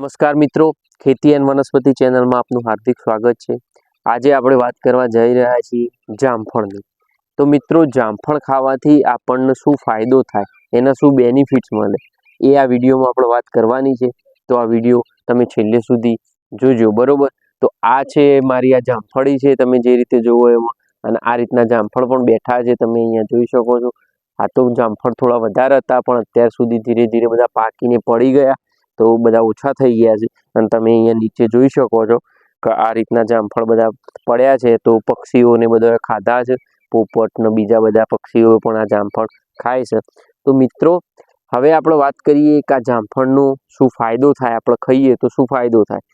નમસ્કાર મિત્રો, ખેતી એન્ડ વનસ્પતિ ચેનલમાં આપનું હાર્દિક સ્વાગત છે। આજે આપણે વાત કરવા જઈ રહ્યા છીએ જામફળની। તો મિત્રો, જામફળ ખાવાથી આપણને શું ફાયદો થાય, એના શું બેનિફિટ્સ મળે, એ આ વિડીયોમાં આપણે વાત કરવાની છે। તો આ વિડીયો તમે છેલ્લે સુધી જોજો, બરોબર। તો આ છે મારી આ જામફળી છે, તમે જે રીતે જોવો એમાં, અને આ રીતના જામફળ પણ બેઠા છે, તમે અહીંયા જોઈ શકો છો। આ તો જામફળ થોડા વધારે હતા, પણ અત્યાર સુધી ધીરે ધીરે બધા પાકીને પડી ગયા, તો બધા ઓછા થઈ ગયા છે। અને તમે અહીંયા નીચે જોઈ શકો છો કે આ રીતના જામફળ બધા પડ્યા છે, તો પક્ષીઓને બધા ખાધા છે। પોપટ ને બીજા બધા પક્ષીઓ પણ આ જામફળ ખાય છે। તો મિત્રો, હવે આપણે વાત કરીએ કે આ જામફળનો શું ફાયદો થાય, આપણે ખાઈએ તો શું ફાયદો થાય।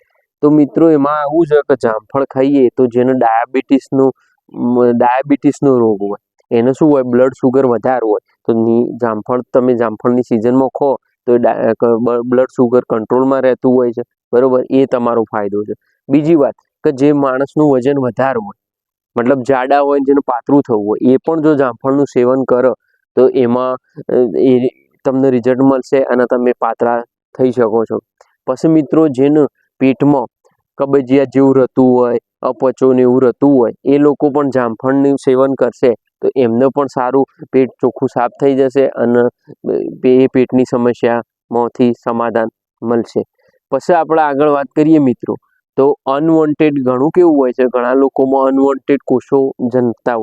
તો મિત્રો, એમાં એવું છે કે જામફળ ખાઈએ તો જેને ડાયાબિટીસનો રોગ હોય, એને શું હોય, બ્લડ સુગર વધારે હોય, તો તમે જામફળની સિઝનમાં ખો તો બ્લડ સુગર કંટ્રોલમાં રહેતું હોય છે, બરોબર। એ તમારો ફાયદો છે। બીજી વાત કે જે માણસનું વજન વધારે હોય, મતલબ જાડા હોય, જેને પાતળું થવું હોય, એ પણ જો જામફળનું સેવન કરો તો એમાં એ તમને રિઝલ્ટ મળશે અને તમે પાતળા થઈ શકો છો। પછી મિત્રો, જેને પેટમાં કબજિયાત જેવું રહેતું હોય, અપચો ને એવું રહેતું હોય, એ લોકો પણ જામફળનું સેવન કરશે તો એમને પણ સારું પેટ ચોખ્ખું સાફ થઈ જશે અને એ પેટની સમસ્યામાંથી સમાધાન મળશે। પછી આપણે આગળ વાત કરીએ મિત્રો, તો અનવોન્ટેડ ઘણું કેવું હોય છે, ઘણા લોકોમાં અનવોન્ટેડ કોષો બનતા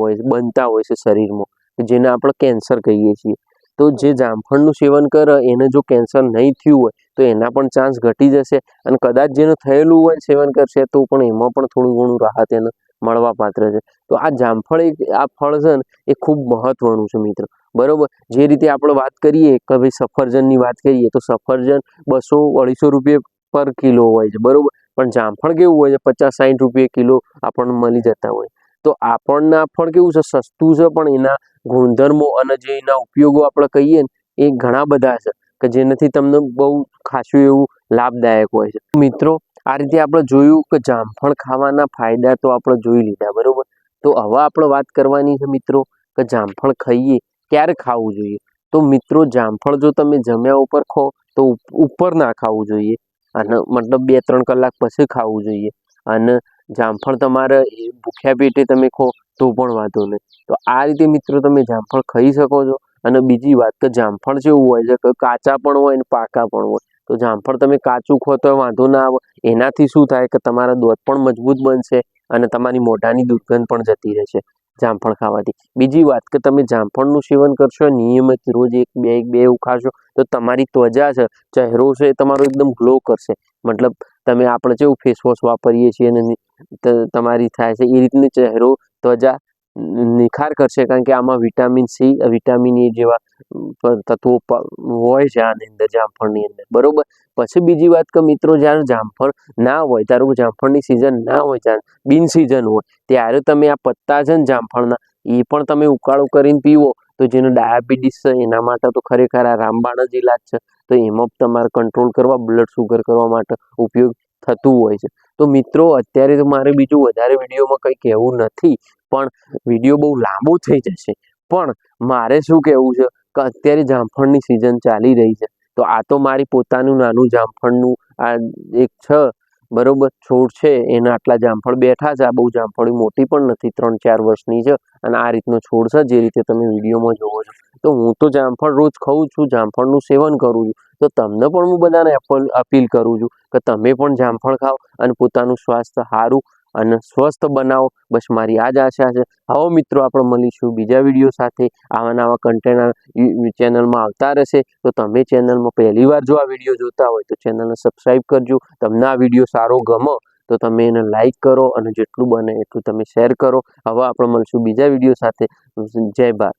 હોય છે શરીરમાં, જેને આપણે કેન્સર કહીએ છીએ। તો જે જામફળનું સેવન કરે એને જો કેન્સર નહીં થયું હોય તો એના પણ ચાન્સ ઘટી જશે, અને કદાચ જેને થયેલું હોય સેવન કરશે તો પણ એમાં પણ થોડું ઘણું રાહત એને મળવા પાત્ર છે। તો આ જામફળ આ ફળ છે ને, એ ખૂબ મહત્વનું છે મિત્રો, બરોબર। જે રીતે આપણે વાત કરીએ કે ભાઈ સફરજનની વાત કરીએ તો સફરજન 200-250 રૂપિયા પર કિલો હોય છે, બરોબર। પણ જામફળ કેવું હોય છે, 50-60 રૂપિયા કિલો આપણને મળી જતા હોય। તો આપણને આ ફળ કેવું છે, સસ્તું છે, પણ એના ગુણધર્મો અને જે એના ઉપયોગો આપણે કહીએ ને, એ ઘણા બધા છે કે જેનાથી તમને બહુ ખાસું એવું લાભદાયક હોય છે। મિત્રો, આ રીતે આપણે જોયું કે જામફળ ખાવાના ફાયદા તો આપણે જોઈ લીધા, બરોબર। તો હવે આપણે વાત કરવાની છે મિત્રો કે જામફળ ખાઈએ ક્યારે ખાવું જોઈએ। તો મિત્રો, જામફળ જો તમે જમ્યા ઉપર ખો તો ઉપર ના ખાવું જોઈએ, અને મતલબ 2-3 કલાક પછી ખાવું જોઈએ, અને જામફળ તમારે ભૂખ્યા પેટે તમે ખો તો પણ વાંધો નહીં। તો આ રીતે મિત્રો તમે જામફળ ખાઈ શકો છો। અને બીજી વાત કે જામફળ જેવું હોય છે કે કાચા પણ હોય અને પાકા પણ હોય। તો જામફળ તમે કાચું ખો તો વાંધો ના આવે, એનાથી શું થાય કે તમારા દાંત પણ મજબૂત બનશે અને તમારી મોઢાની દુર્ગંધ પણ જતી રહેશે જામફળ ખાવાથી। બીજી વાત કે તમે જામફળનું સેવન કરશો નિયમિત, રોજ 1-2 એવું ખાશો તો તમારી ત્વચા છે, ચહેરો છે, એ તમારો એકદમ ગ્લો કરશે। મતલબ આપણે કેવું ફેસ વોશ વાપરીએ છીએ અને તમારી થાય છે, એ રીતની ચહેરો, ત્વચા નિખાર કરશે, કારણ કે આમાં વિટામિન સી, વિટામિન એ જેવા તત્વો હોય છે આની અંદર, જામફળની અંદર, બરોબર। પછી બીજી વાત કે મિત્રો, જ્યારે જામફળ ના હોય, ત્યારે જામફળની સિઝન ના હોય, ત્યારે બિન સિઝન હોય, ત્યારે તમે આ પત્તા છે ને જામફળના, એ પણ તમે ઉકાળો કરીને પીવો તો જેને ડાયાબિટીસ છે એના માટે તો ખરેખર આ રામબાણ જ ઇલાજ છે। તો એમાં તમારે કંટ્રોલ કરવા, બ્લડ સુગર કરવા માટે ઉપયોગ થતું હોય છે। તો મિત્રો, અત્યારે તો મારે બીજું વધારે વિડીયોમાં કંઈ કહેવું નથી, પણ વિડીયો બહુ લાંબો થઈ જશે। પણ મારે શું કહેવું છે કે અત્યારે જામફળની સિઝન ચાલી રહી છે, તો આ તો મારી પોતાનું નાનું જામફળનું આ એક છે, બરોબર, છોડ છે, એના આટલા જામફળ બેઠા છે। આ બહુ જામફળી મોટી પણ નથી, 3-4 વર્ષની છે, અને આ રીતનો છોડ છે જે રીતે તમે વિડીયોમાં જોવો છો। તો હું તો જામફળ રોજ ખાઉં છું, જામફળનું સેવન કરું છું, તો તમને પણ હું બધાને અપીલ કરું છું કે તમે પણ જામફળ ખાઓ અને પોતાનું સ્વાસ્થ્ય સારું અને સ્વસ્થ બનાવો। બસ મારી આ જ આશા છે। આવો મિત્રો, આપણે મળીશું બીજા વિડીયો સાથે। આવા નવા કન્ટેન્ટ ચેનલમાં આવતા રહેશે, તો તમે ચેનલમાં પહેલી વાર જો આ વિડીયો જોતા હોય તો ચેનલને સબસ્ક્રાઈબ કરજો। તમને આ વિડીયો સારો ગમો તો તમે એને લાઈક કરો, અને જેટલું બને એટલું તમે શેર કરો। હવે આપણે મળીશું બીજા વિડીયો સાથે। જય ભારત।